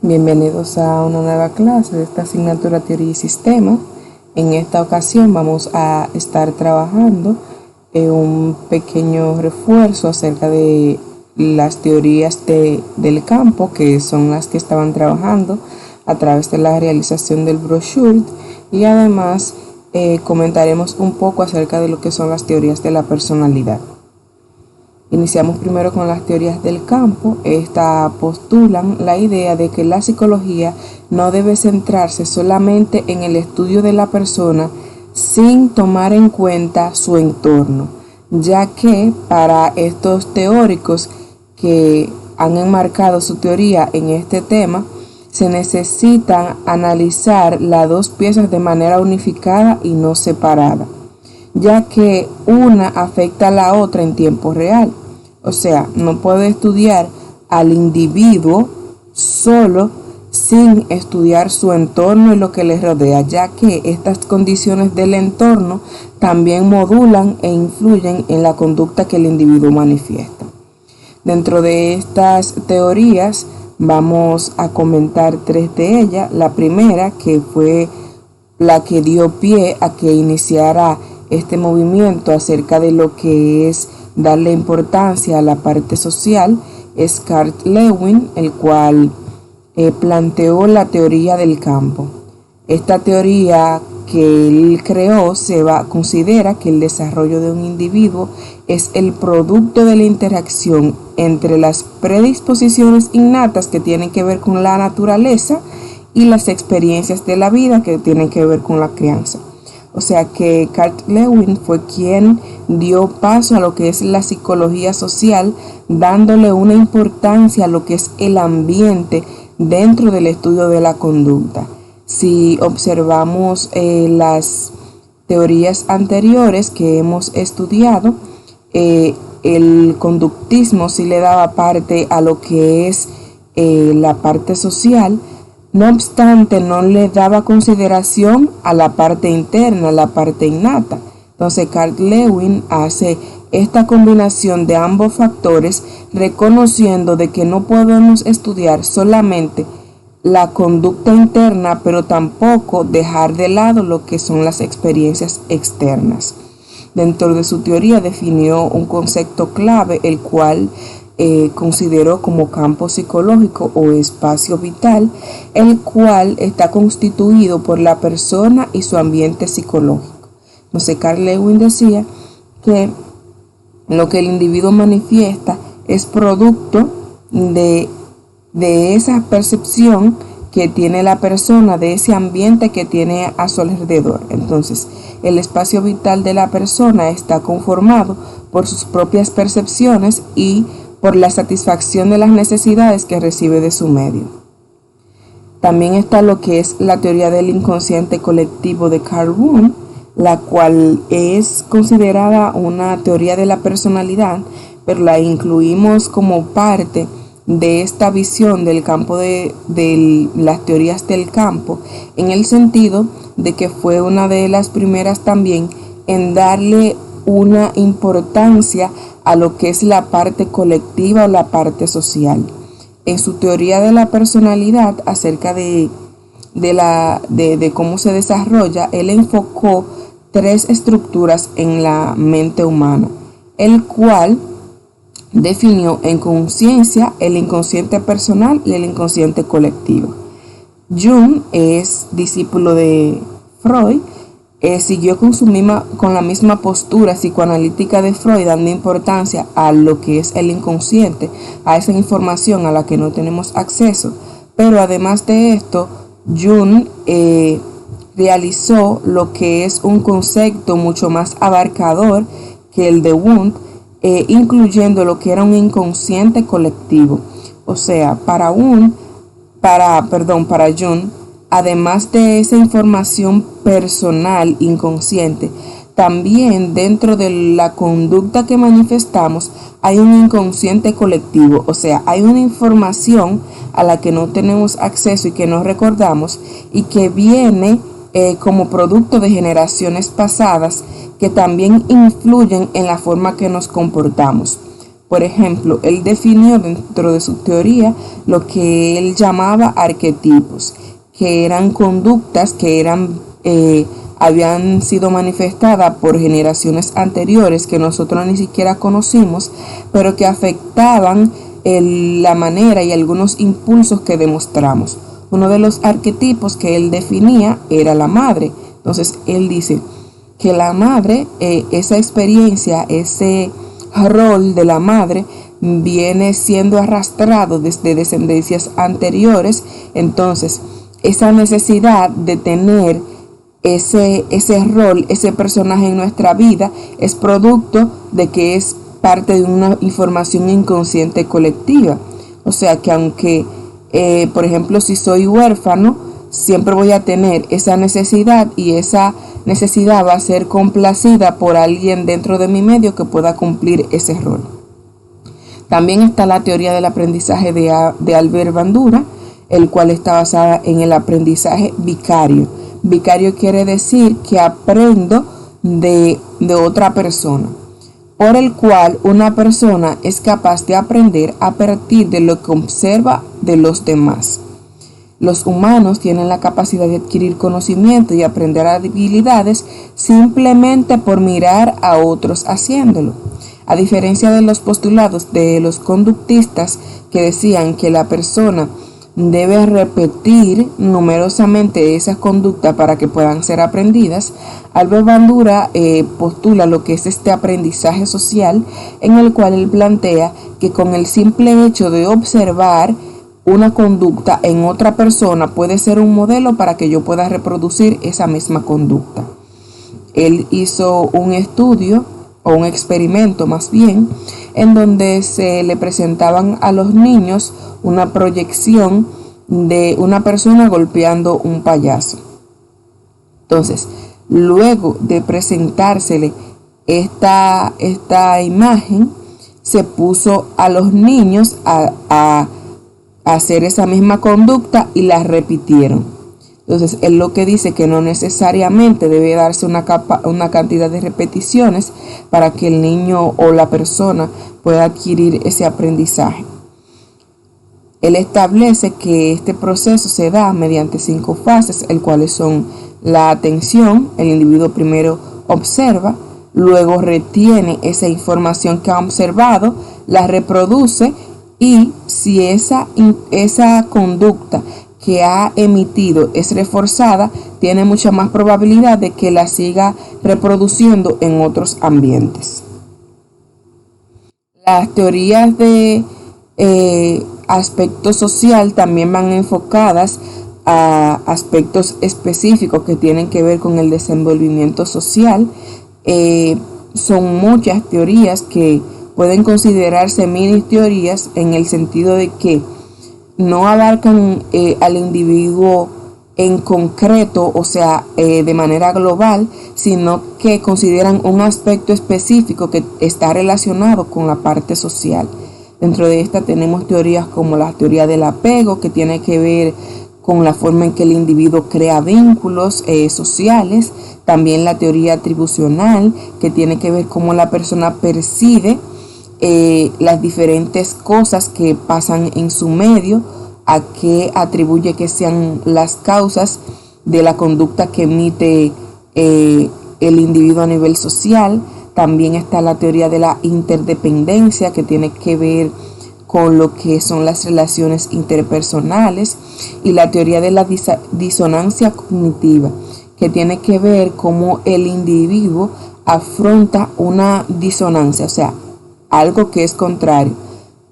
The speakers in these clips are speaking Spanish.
Bienvenidos a una nueva clase de esta asignatura Teoría y Sistemas. En esta ocasión vamos a estar trabajando en un pequeño refuerzo acerca de las teorías del campo, que son las que estaban trabajando a través de la realización del brochure, y además comentaremos un poco acerca de lo que son las teorías de la personalidad. Iniciamos primero con las teorías del campo. Estas postulan la idea de que la psicología no debe centrarse solamente en el estudio de la persona sin tomar en cuenta su entorno, ya que para estos teóricos que han enmarcado su teoría en este tema, se necesitan analizar las dos piezas de manera unificada y no separada, ya que una afecta a la otra en tiempo real. O sea, no puede estudiar al individuo solo sin estudiar su entorno y lo que le rodea, ya que estas condiciones del entorno también modulan e influyen en la conducta que el individuo manifiesta. Dentro de estas teorías vamos a comentar tres de ellas. La primera, que fue la que dio pie a que iniciara este movimiento acerca de lo que es darle importancia a la parte social, es Carl Lewin, el cual planteó la teoría del campo. Esta teoría que él creó considera que el desarrollo de un individuo es el producto de la interacción entre las predisposiciones innatas que tienen que ver con la naturaleza y las experiencias de la vida que tienen que ver con la crianza. O sea que Carl Lewin fue quien dio paso a lo que es la psicología social, dándole una importancia a lo que es el ambiente dentro del estudio de la conducta. Si observamos las teorías anteriores que hemos estudiado, el conductismo sí le daba parte a lo que es la parte social. No obstante, no le daba consideración a la parte interna, la parte innata. Entonces, Carl Lewin hace esta combinación de ambos factores, reconociendo de que no podemos estudiar solamente la conducta interna, pero tampoco dejar de lado lo que son las experiencias externas. Dentro de su teoría definió un concepto clave, el cual consideró como campo psicológico o espacio vital, el cual está constituido por la persona y su ambiente psicológico. Entonces, Carl Lewin decía que lo que el individuo manifiesta es producto de esa percepción que tiene la persona, de ese ambiente que tiene a su alrededor. Entonces, el espacio vital de la persona está conformado por sus propias percepciones y por la satisfacción de las necesidades que recibe de su medio. También está lo que es la teoría del inconsciente colectivo de Carl Jung, la cual es considerada una teoría de la personalidad, pero la incluimos como parte de esta visión del campo de las teorías del campo, en el sentido de que fue una de las primeras también en darle una importancia a lo que es la parte colectiva o la parte social. En su teoría de la personalidad, acerca de cómo se desarrolla, él enfocó tres estructuras en la mente humana, el cual definió en conciencia el inconsciente personal y el inconsciente colectivo. Jung es discípulo de Freud. Siguió con la misma postura psicoanalítica de Freud, dando importancia a lo que es el inconsciente, a esa información a la que no tenemos acceso. Pero además de esto, Jung realizó lo que es un concepto mucho más abarcador que el de Wundt, incluyendo lo que era un inconsciente colectivo. O sea, para Jung, además de esa información personal inconsciente, también dentro de la conducta que manifestamos hay un inconsciente colectivo, o sea, hay una información a la que no tenemos acceso y que no recordamos y que viene como producto de generaciones pasadas que también influyen en la forma que nos comportamos. Por ejemplo, él definió dentro de su teoría lo que él llamaba arquetipos, que eran conductas que habían sido manifestadas por generaciones anteriores que nosotros ni siquiera conocimos, pero que afectaban la manera y algunos impulsos que demostramos. Uno de los arquetipos que él definía era la madre. Entonces él dice que la madre, esa experiencia, ese rol de la madre viene siendo arrastrado desde descendencias anteriores. Entonces esa necesidad de tener ese rol, ese personaje en nuestra vida es producto de que es parte de una información inconsciente colectiva. O sea que aunque, por ejemplo, si soy huérfano, siempre voy a tener esa necesidad y esa necesidad va a ser complacida por alguien dentro de mi medio que pueda cumplir ese rol. También está la teoría del aprendizaje de Albert Bandura, el cual está basada en el aprendizaje vicario. Vicario quiere decir que aprendo de otra persona, por el cual una persona es capaz de aprender a partir de lo que observa de los demás. Los humanos tienen la capacidad de adquirir conocimiento y aprender habilidades simplemente por mirar a otros haciéndolo. A diferencia de los postulados de los conductistas que decían que la persona debe repetir numerosamente esas conductas para que puedan ser aprendidas, Albert Bandura postula lo que es este aprendizaje social, en el cual él plantea que con el simple hecho de observar una conducta en otra persona puede ser un modelo para que yo pueda reproducir esa misma conducta. Él hizo un estudio o un experimento más bien, en donde se le presentaban a los niños una proyección de una persona golpeando un payaso. Entonces, luego de presentársele esta imagen, se puso a los niños a hacer esa misma conducta y la repitieron. Entonces, él lo que dice que no necesariamente debe darse una cantidad de repeticiones para que el niño o la persona pueda adquirir ese aprendizaje. Él establece que este proceso se da mediante 5 fases, el cuales son la atención. El individuo primero observa, luego retiene esa información que ha observado, la reproduce y si esa conducta que ha emitido es reforzada, tiene mucha más probabilidad de que la siga reproduciendo en otros ambientes. Las teorías de aspecto social también van enfocadas a aspectos específicos que tienen que ver con el desenvolvimiento social. Son muchas teorías que pueden considerarse mini teorías en el sentido de que no abarcan al individuo en concreto, o sea, de manera global, sino que consideran un aspecto específico que está relacionado con la parte social. Dentro de esta tenemos teorías como la teoría del apego, que tiene que ver con la forma en que el individuo crea vínculos sociales. También la teoría atribucional, que tiene que ver cómo la persona percibe las diferentes cosas que pasan en su medio, a qué atribuye que sean las causas de la conducta que emite el individuo a nivel social. También está la teoría de la interdependencia, que tiene que ver con lo que son las relaciones interpersonales, y la teoría de la disonancia cognitiva, que tiene que ver cómo el individuo afronta una disonancia, o sea, algo que es contrario.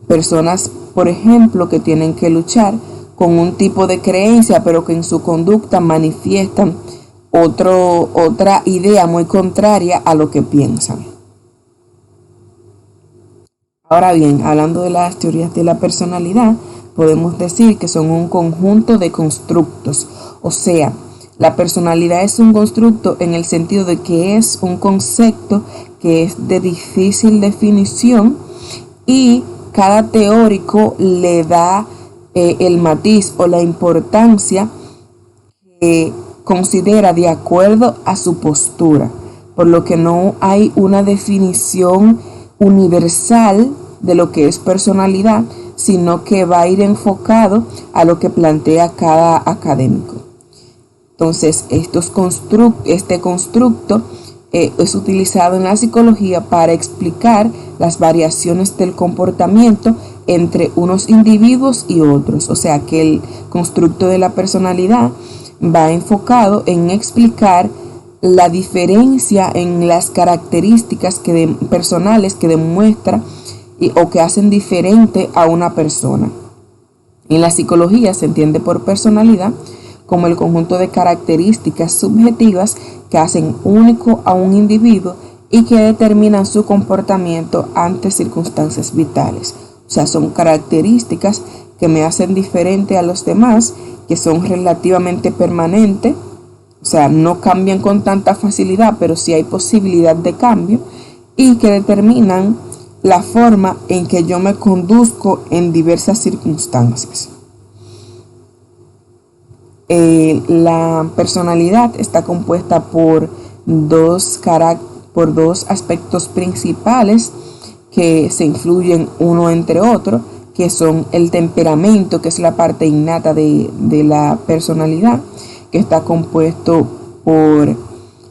Personas, por ejemplo, que tienen que luchar con un tipo de creencia, pero que en su conducta manifiestan otra idea muy contraria a lo que piensan. Ahora bien, hablando de las teorías de la personalidad, podemos decir que son un conjunto de constructos. O sea, la personalidad es un constructo en el sentido de que es un concepto que es de difícil definición y cada teórico le da el matiz o la importancia que considera de acuerdo a su postura, por lo que no hay una definición universal de lo que es personalidad, sino que va a ir enfocado a lo que plantea cada académico. Entonces, este constructo es utilizado en la psicología para explicar las variaciones del comportamiento entre unos individuos y otros. O sea que el constructo de la personalidad va enfocado en explicar la diferencia en las características personales que demuestra o que hacen diferente a una persona. En la psicología se entiende por personalidad como el conjunto de características subjetivas que hacen único a un individuo y que determinan su comportamiento ante circunstancias vitales. O sea, son características que me hacen diferente a los demás, que son relativamente permanentes, o sea, no cambian con tanta facilidad, pero sí hay posibilidad de cambio, y que determinan la forma en que yo me conduzco en diversas circunstancias. La personalidad está compuesta por dos aspectos principales que se influyen uno entre otro, que son el temperamento, que es la parte innata de la personalidad, que está compuesto por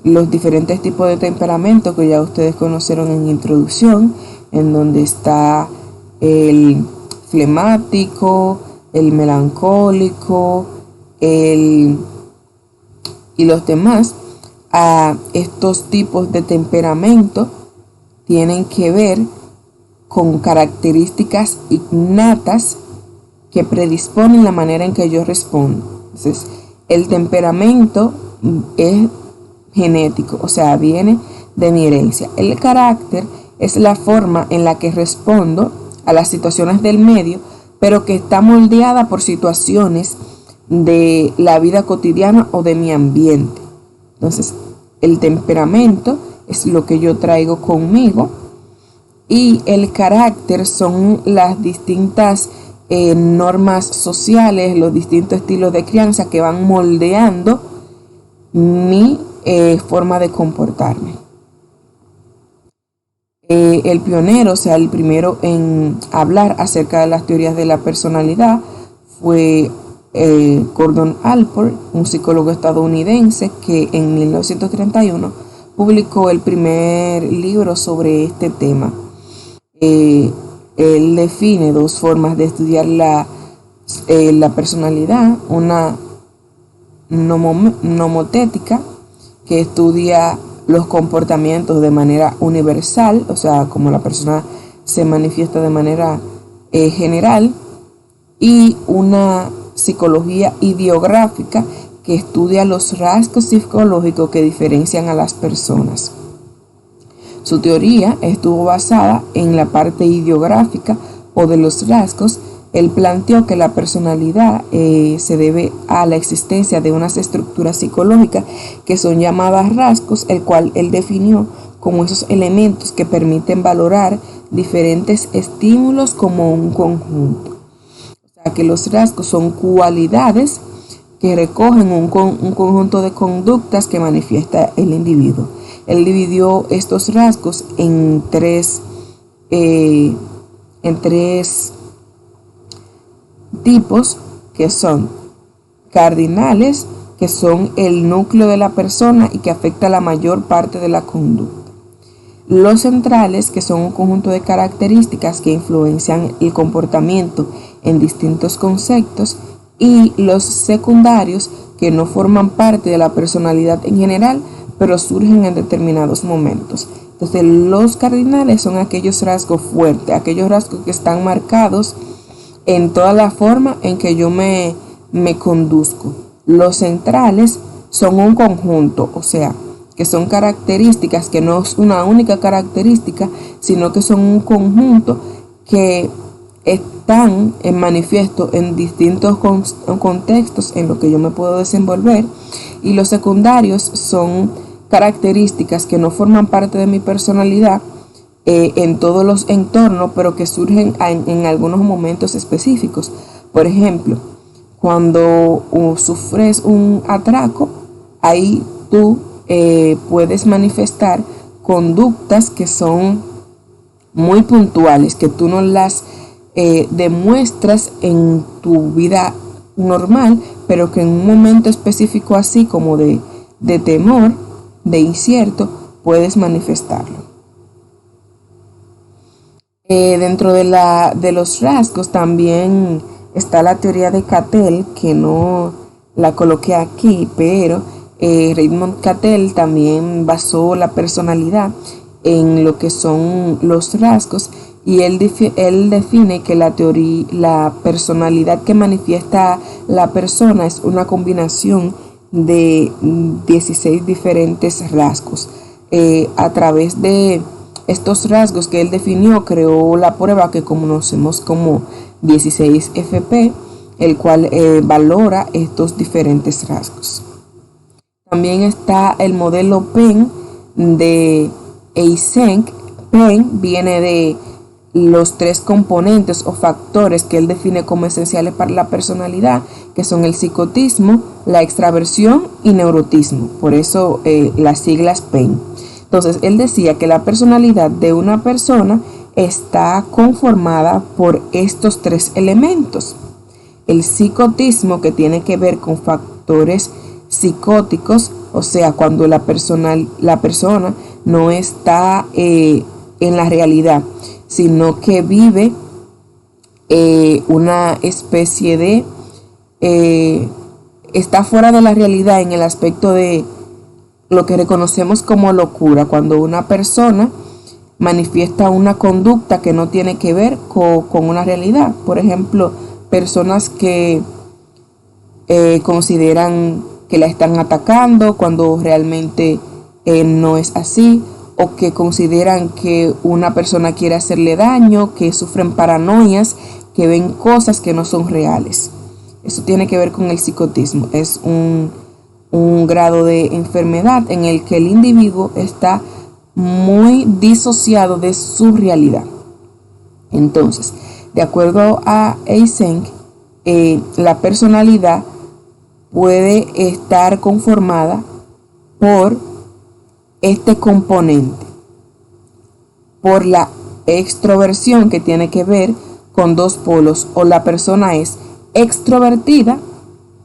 los diferentes tipos de temperamento que ya ustedes conocieron en introducción, en donde está el flemático, el melancólico, y los demás. Estos tipos de temperamento tienen que ver con características innatas que predisponen la manera en que yo respondo. Entonces, el temperamento es genético, o sea, viene de mi herencia. El carácter es la forma en la que respondo a las situaciones del medio, pero que está moldeada por situaciones de la vida cotidiana o de mi ambiente. Entonces, el temperamento es lo que yo traigo conmigo y el carácter son las distintas normas sociales, los distintos estilos de crianza que van moldeando mi forma de comportarme. El pionero, o sea, el primero en hablar acerca de las teorías de la personalidad fue Gordon Allport, un psicólogo estadounidense que en 1931 publicó el primer libro sobre este tema. Él define dos formas de estudiar la personalidad: una nomotética, que estudia los comportamientos de manera universal, o sea, como la persona se manifiesta de manera general, y una psicología ideográfica, que estudia los rasgos psicológicos que diferencian a las personas. Su teoría estuvo basada en la parte ideográfica o de los rasgos. Él planteó que la personalidad se debe a la existencia de unas estructuras psicológicas que son llamadas rasgos, el cual él definió como esos elementos que permiten valorar diferentes estímulos como un conjunto. O sea, que los rasgos son cualidades que recogen un conjunto de conductas que manifiesta el individuo. Él dividió estos rasgos en tres tipos, que son cardinales, que son el núcleo de la persona y que afecta la mayor parte de la conducta. Los centrales, que son un conjunto de características que influencian el comportamiento en distintos conceptos. Y los secundarios, que no forman parte de la personalidad en general, pero surgen en determinados momentos. Entonces, los cardinales son aquellos rasgos fuertes, aquellos rasgos que están marcados en toda la forma en que yo me conduzco. Los centrales son un conjunto, o sea, que son características que no es una única característica, sino que son un conjunto que están en manifiesto en distintos contextos en los que yo me puedo desenvolver. Y los secundarios son características que no forman parte de mi personalidad en todos los entornos, pero que surgen en algunos momentos específicos. Por ejemplo, cuando sufres un atraco, ahí tú puedes manifestar conductas que son muy puntuales, que tú no las demuestras en tu vida normal, pero que en un momento específico así como de temor, de incierto, puedes manifestarlo. Dentro de los rasgos también está la teoría de Cattell, que no la coloqué aquí, pero Raymond Cattell también basó la personalidad en lo que son los rasgos, y él define que la personalidad que manifiesta la persona es una combinación de 16 diferentes rasgos. A través de estos rasgos que él definió, creó la prueba que conocemos como 16FP, el cual valora estos diferentes rasgos. También está el modelo Penn de Eysenck. Penn viene de los 3 componentes o factores que él define como esenciales para la personalidad, que son el psicotismo, la extraversión y neurotismo. Por eso las siglas Penn. Entonces, él decía que la personalidad de una persona está conformada por estos 3 elementos. El psicotismo, que tiene que ver con factores psicóticos, o sea, cuando la persona no está en la realidad, sino que vive una especie de está fuera de la realidad en el aspecto de lo que reconocemos como locura, cuando una persona manifiesta una conducta que no tiene que ver con una realidad. Por ejemplo, personas que consideran que la están atacando cuando realmente no es así, o que consideran que una persona quiere hacerle daño, que sufren paranoias, que ven cosas que no son reales. Eso tiene que ver con el psicotismo. Es un grado de enfermedad en el que el individuo está muy disociado de su realidad. Entonces, de acuerdo a Eysenck, la personalidad puede estar conformada por este componente, por la extroversión, que tiene que ver con 2 polos, o la persona es extrovertida,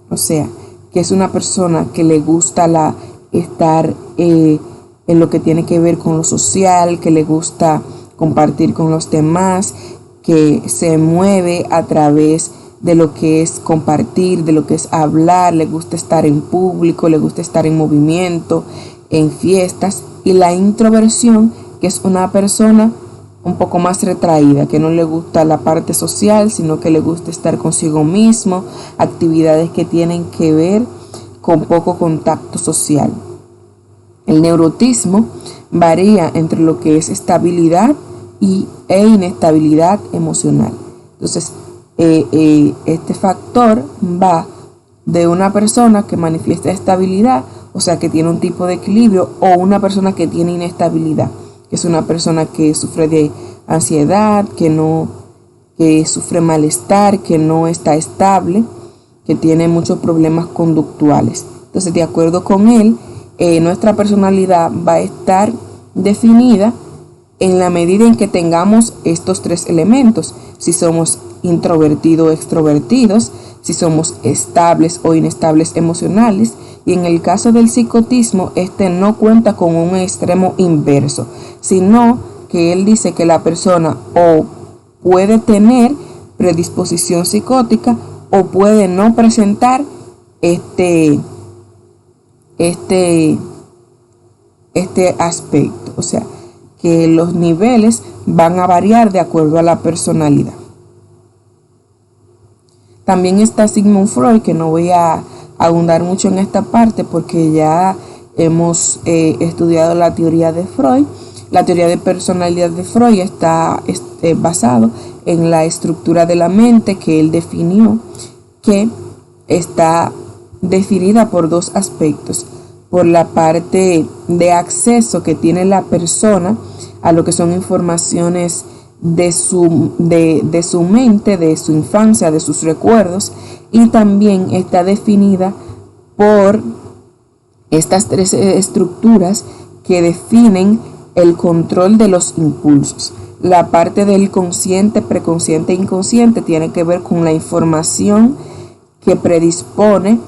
o sea, que es una persona que le gusta estar en lo que tiene que ver con lo social, que le gusta compartir con los demás, que se mueve a través de lo que es compartir, de lo que es hablar, le gusta estar en público, le gusta estar en movimiento, en fiestas. Y la introversión, que es una persona un poco más retraída, que no le gusta la parte social, sino que le gusta estar consigo mismo, actividades que tienen que ver con poco contacto social. El neurotismo varía entre lo que es estabilidad e inestabilidad emocional. Entonces, este factor va de una persona que manifiesta estabilidad, o sea, que tiene un tipo de equilibrio, o una persona que tiene inestabilidad, que es una persona que sufre de ansiedad, que sufre malestar, que no está estable, que tiene muchos problemas conductuales. Entonces, de acuerdo con él, nuestra personalidad va a estar definida en la medida en que tengamos estos 3 elementos: si somos introvertidos o extrovertidos, si somos estables o inestables emocionales. Y en el caso del psicotismo, este no cuenta con un extremo inverso, sino que él dice que la persona o puede tener predisposición psicótica o puede no presentar este aspecto. O sea, que los niveles van a variar de acuerdo a la personalidad. También está Sigmund Freud, que no voy a abundar mucho en esta parte porque ya hemos estudiado la teoría de Freud. La teoría de personalidad de Freud está basado en la estructura de la mente que él definió, que está definida por 2 aspectos: por la parte de acceso que tiene la persona a lo que son informaciones de su mente, de su infancia, de sus recuerdos, y también está definida por estas 3 estructuras que definen el control de los impulsos. La parte del consciente, preconsciente e inconsciente tiene que ver con la información que predispone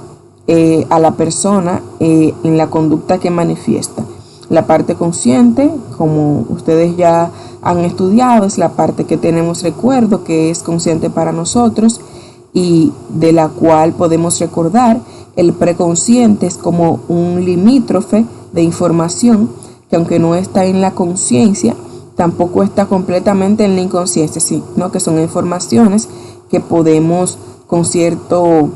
a la persona en la conducta que manifiesta. La parte consciente, como ustedes ya han estudiado, es la parte que tenemos recuerdo, que es consciente para nosotros y de la cual podemos recordar. El preconsciente es como un limítrofe de información que, aunque no está en la conciencia, tampoco está completamente en la inconsciencia, sino que son informaciones que podemos, con cierto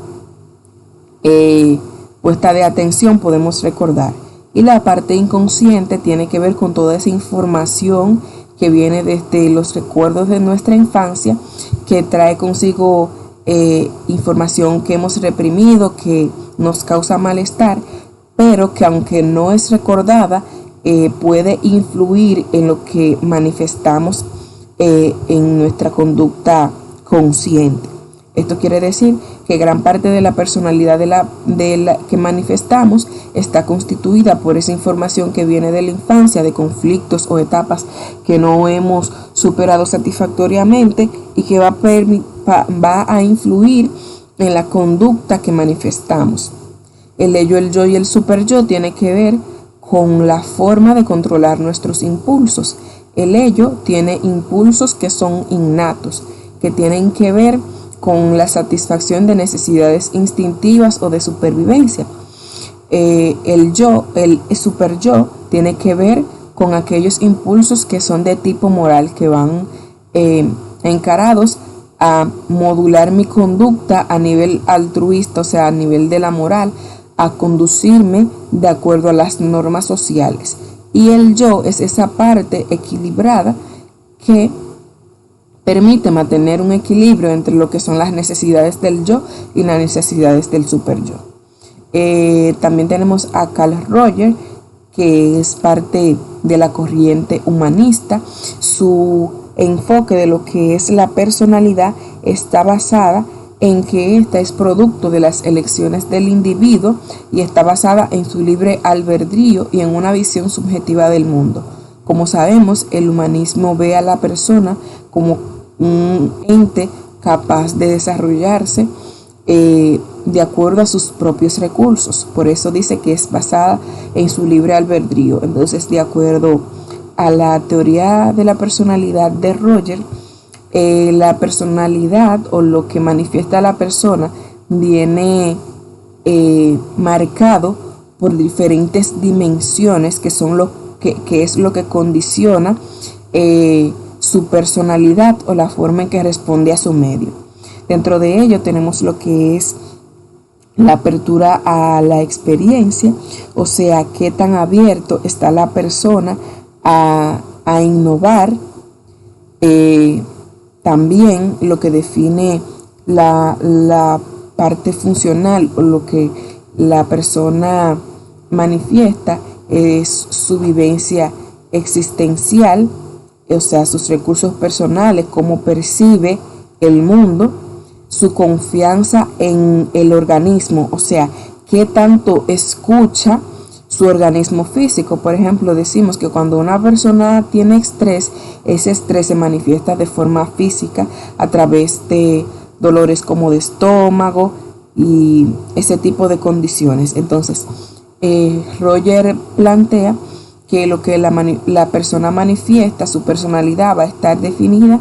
puesta de atención, podemos recordar. Y la parte inconsciente tiene que ver con toda esa información que viene desde los recuerdos de nuestra infancia, que trae consigo información que hemos reprimido, que nos causa malestar, pero que, aunque no es recordada, puede influir en lo que manifestamos en nuestra conducta consciente. Esto quiere decir que gran parte de la personalidad de la que manifestamos está constituida por esa información que viene de la infancia, de conflictos o etapas que no hemos superado satisfactoriamente y que va a influir en la conducta que manifestamos. El ello, el yo y el superyo tiene que ver con la forma de controlar nuestros impulsos. El ello tiene impulsos que son innatos, que tienen que ver con la satisfacción de necesidades instintivas o de supervivencia. El yo, el superyo, tiene que ver con aquellos impulsos que son de tipo moral, que van encarados a modular mi conducta a nivel altruista, o sea, a nivel de la moral, a conducirme de acuerdo a las normas sociales. Y el yo es esa parte equilibrada que permite mantener un equilibrio entre lo que son las necesidades del yo y las necesidades del superyo. También tenemos a Carl Rogers, que es parte de la corriente humanista. Su enfoque de lo que es la personalidad está basada en que esta es producto de las elecciones del individuo y está basada en su libre albedrío y en una visión subjetiva del mundo. Como sabemos, el humanismo ve a la persona como un ente capaz de desarrollarse de acuerdo a sus propios recursos. Por eso dice que es basada en su libre albedrío. Entonces, de acuerdo a la teoría de la personalidad de Rogers, la personalidad o lo que manifiesta la persona viene marcado por diferentes dimensiones que son que es lo que condiciona su personalidad o la forma en que responde a su medio. Dentro de ello tenemos lo que es la apertura a la experiencia, o sea, qué tan abierto está la persona a innovar. También lo que define la parte funcional o lo que la persona manifiesta es su vivencia existencial, o sea, sus recursos personales, cómo percibe el mundo, su confianza en el organismo, o sea, qué tanto escucha su organismo físico. Por ejemplo, decimos que cuando una persona tiene estrés, ese estrés se manifiesta de forma física a través de dolores como de estómago y ese tipo de condiciones. Entonces, Rogers plantea que lo que la persona manifiesta, su personalidad, va a estar definida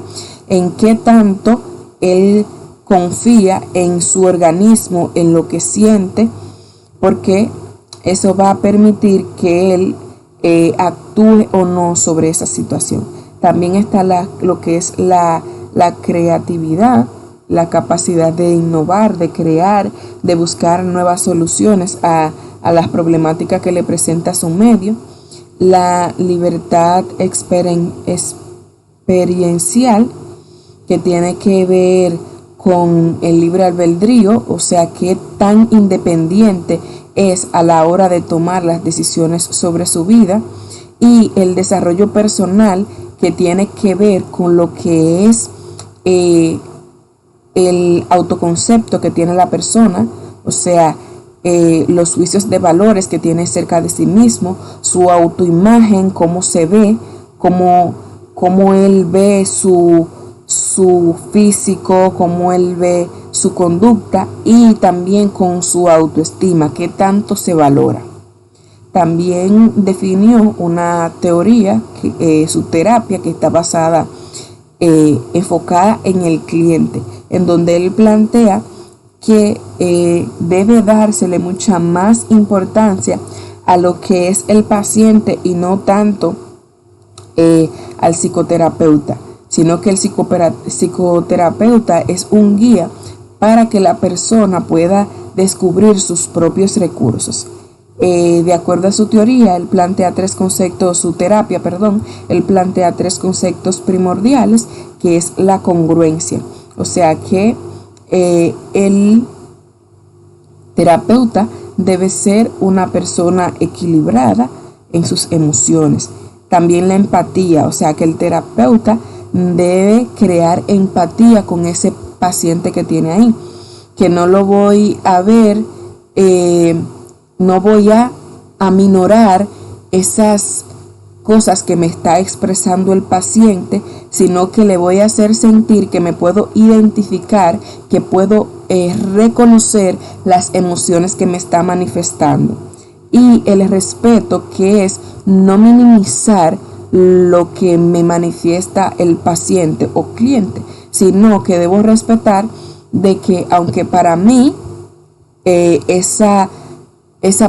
en qué tanto él confía en su organismo, en lo que siente, porque eso va a permitir que él actúe o no sobre esa situación. También está lo que es la creatividad, la capacidad de innovar, de crear, de buscar nuevas soluciones a las problemáticas que le presenta su medio. La libertad experiencial, que tiene que ver con el libre albedrío, o sea, qué tan independiente es a la hora de tomar las decisiones sobre su vida. Y el desarrollo personal, que tiene que ver con lo que es el autoconcepto que tiene la persona, o sea, los juicios de valores que tiene cerca de sí mismo, su autoimagen, cómo se ve, cómo cómo él ve su físico, cómo él ve su conducta y también con su autoestima, qué tanto se valora. También definió una teoría, su terapia, que está basada, enfocada en el cliente, en donde él plantea que debe dársele mucha más importancia a lo que es el paciente y no tanto al psicoterapeuta, sino que el psicoterapeuta es un guía para que la persona pueda descubrir sus propios recursos. De acuerdo a su teoría, él plantea su terapia, él plantea tres conceptos primordiales, que es la congruencia. O sea que el terapeuta debe ser una persona equilibrada en sus emociones. También la empatía, o sea que el terapeuta debe crear empatía con ese paciente que tiene ahí, que no lo voy a ver, no voy a aminorar esas cosas que me está expresando el paciente, sino que le voy a hacer sentir que me puedo identificar, que puedo reconocer las emociones que me está manifestando. Y el respeto, que es no minimizar lo que me manifiesta el paciente o cliente, sino que debo respetar de que aunque para mí esa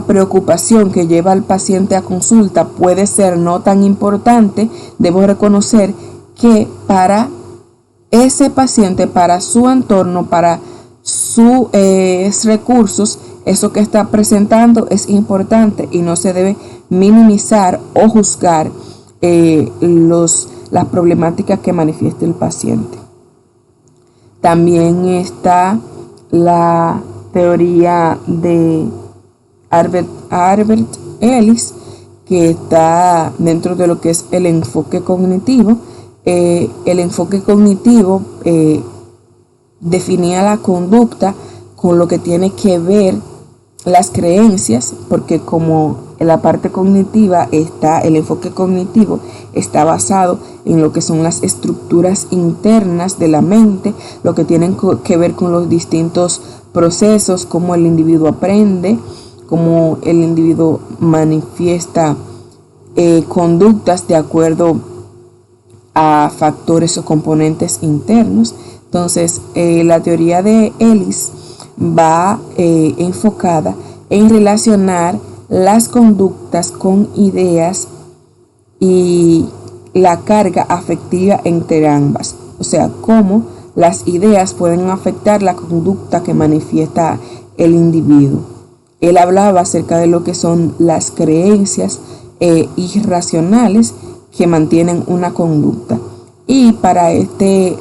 preocupación que lleva al paciente a consulta puede ser no tan importante, debo reconocer que para ese paciente, para su entorno, para sus recursos, eso que está presentando es importante y no se debe minimizar o juzgar las problemáticas que manifiesta el paciente. También está la teoría de Albert Ellis, que está dentro de lo que es el enfoque cognitivo. El enfoque cognitivo definía la conducta con lo que tiene que ver las creencias, porque como en la parte cognitiva el enfoque cognitivo está basado en lo que son las estructuras internas de la mente, lo que tienen que ver con los distintos procesos, cómo el individuo aprende, cómo el individuo manifiesta conductas de acuerdo a factores o componentes internos. Entonces, la teoría de Ellis va enfocada en relacionar las conductas con ideas y la carga afectiva entre ambas. O sea, cómo las ideas pueden afectar la conducta que manifiesta el individuo. Él hablaba acerca de lo que son las creencias irracionales que mantienen una conducta. Y para este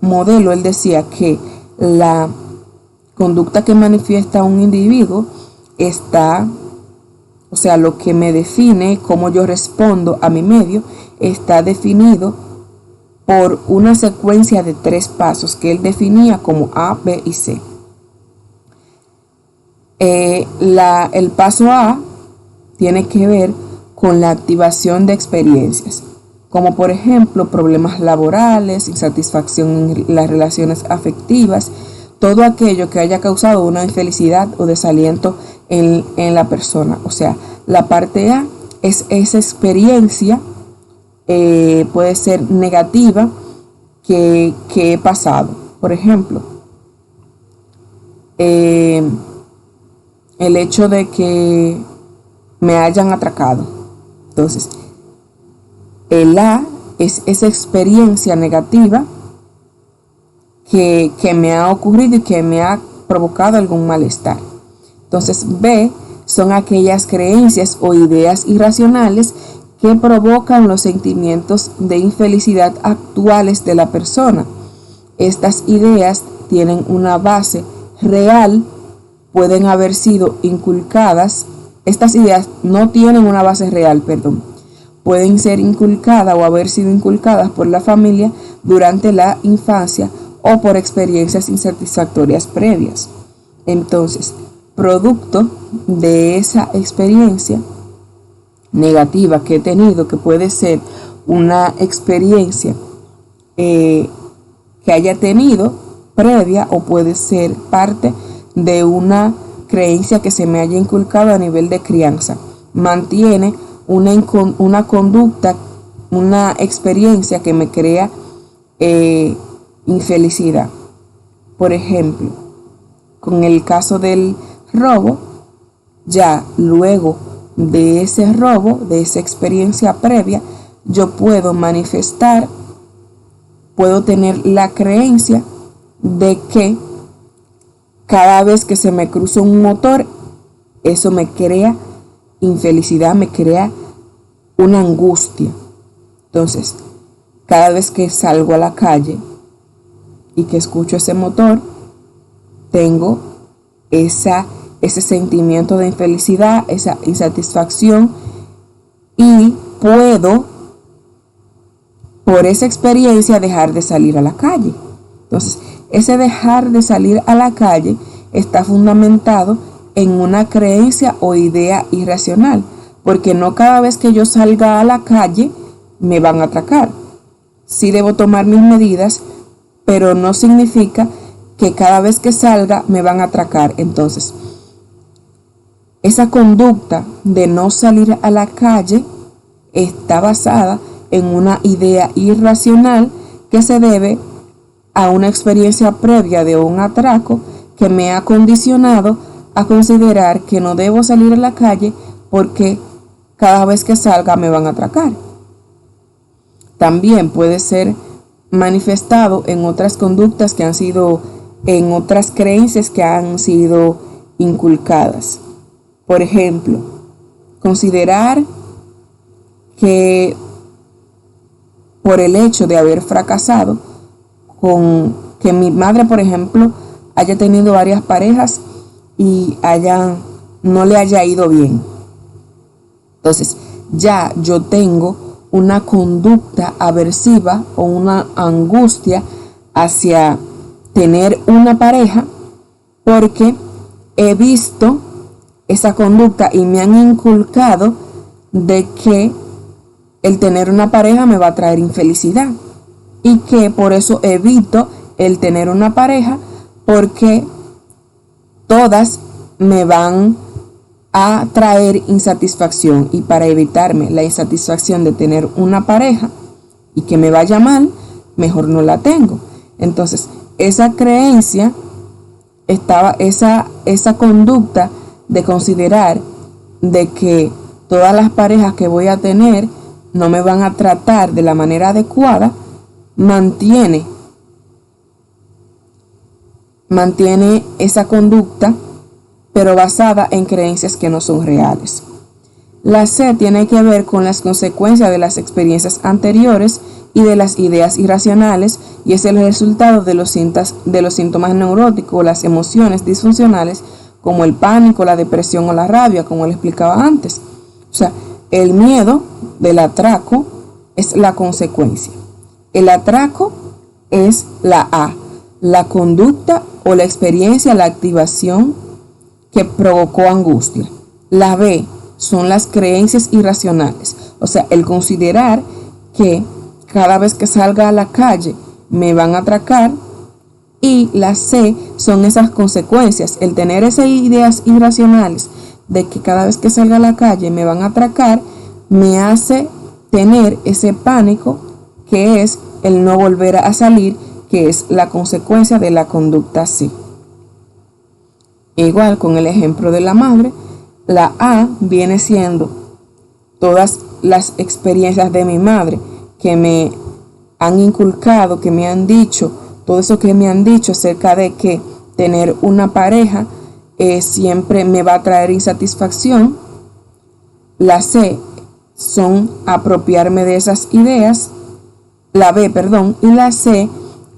modelo él decía que la conducta que manifiesta un individuo o sea, lo que me define cómo yo respondo a mi medio, está definido por una secuencia de 3 pasos que él definía como A, B y C. El paso A tiene que ver con la activación de experiencias, como por ejemplo problemas laborales, insatisfacción en las relaciones afectivas, todo aquello que haya causado una infelicidad o desaliento en la persona. O sea, la parte A es esa experiencia, puede ser negativa, que he pasado. Por ejemplo, el hecho de que me hayan atracado. Entonces, el A es esa experiencia negativa que me ha ocurrido y que me ha provocado algún malestar. Entonces, B son aquellas creencias o ideas irracionales que provocan los sentimientos de infelicidad actuales de la persona. Estas ideas tienen una base real, pueden haber sido inculcadas. Estas ideas no tienen una base real, pueden ser inculcadas o haber sido inculcadas por la familia durante la infancia o por experiencias insatisfactorias previas. Entonces, producto de esa experiencia negativa que he tenido, que puede ser una experiencia que haya tenido previa, o puede ser parte de una creencia que se me haya inculcado a nivel de crianza. Mantiene una conducta, una experiencia que me crea infelicidad. Por ejemplo, con el caso del robo, ya luego de ese robo, de esa experiencia previa, yo puedo manifestar, puedo tener la creencia de que cada vez que se me cruza un motor, eso me crea infelicidad, me crea una angustia. Entonces, cada vez que salgo a la calle y que escucho ese motor, tengo ese sentimiento de infelicidad, esa insatisfacción, y puedo, por esa experiencia, dejar de salir a la calle. Entonces, ese dejar de salir a la calle está fundamentado en una creencia o idea irracional, porque no cada vez que yo salga a la calle me van a atracar. Sí debo tomar mis medidas, pero no significa que cada vez que salga me van a atracar. Entonces, esa conducta de no salir a la calle está basada en una idea irracional que se debe a una experiencia previa de un atraco que me ha condicionado a considerar que no debo salir a la calle porque cada vez que salga me van a atracar. También puede ser manifestado en otras conductas que han sido, en otras creencias que han sido inculcadas. Por ejemplo, considerar que por el hecho de haber fracasado, con que mi madre, por ejemplo, haya tenido varias parejas y no le haya ido bien. Entonces, ya yo tengo una conducta aversiva o una angustia hacia tener una pareja porque he visto esa conducta y me han inculcado de que el tener una pareja me va a traer infelicidad y que por eso evito el tener una pareja, porque todas me van a traer insatisfacción, y para evitarme la insatisfacción de tener una pareja y que me vaya mal, mejor no la tengo. Entonces, esa creencia esa conducta de considerar de que todas las parejas que voy a tener no me van a tratar de la manera adecuada, mantiene esa conducta, pero basada en creencias que no son reales. La C tiene que ver con las consecuencias de las experiencias anteriores y de las ideas irracionales, y es el resultado de los síntomas neuróticos o las emociones disfuncionales, como el pánico, la depresión o la rabia, como le explicaba antes. O sea, el miedo del atraco es la consecuencia. El atraco es la A, la conducta o la experiencia, la activación que provocó angustia. La B son las creencias irracionales, o sea, el considerar que cada vez que salga a la calle me van a atracar. Y la C son esas consecuencias, el tener esas ideas irracionales de que cada vez que salga a la calle me van a atracar, me hace tener ese pánico que es el no volver a salir, que es la consecuencia de la conducta C. Igual con el ejemplo de la madre, la A viene siendo todas las experiencias de mi madre que me han inculcado, que me han dicho, todo eso que me han dicho acerca de que tener una pareja siempre me va a traer insatisfacción. La C son apropiarme de esas ideas. La B, y la C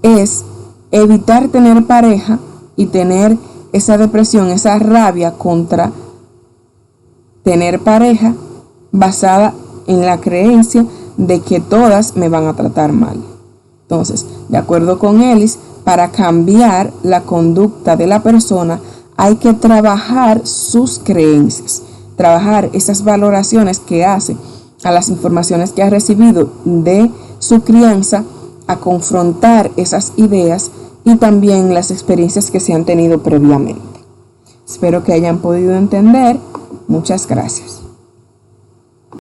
es evitar tener pareja y tener esa depresión, esa rabia contra tener pareja, basada en la creencia de que todas me van a tratar mal. Entonces, de acuerdo con Ellis, para cambiar la conducta de la persona hay que trabajar sus creencias, trabajar esas valoraciones que hace a las informaciones que ha recibido de su crianza, a confrontar esas ideas y también las experiencias que se han tenido previamente. Espero que hayan podido entender. Muchas gracias.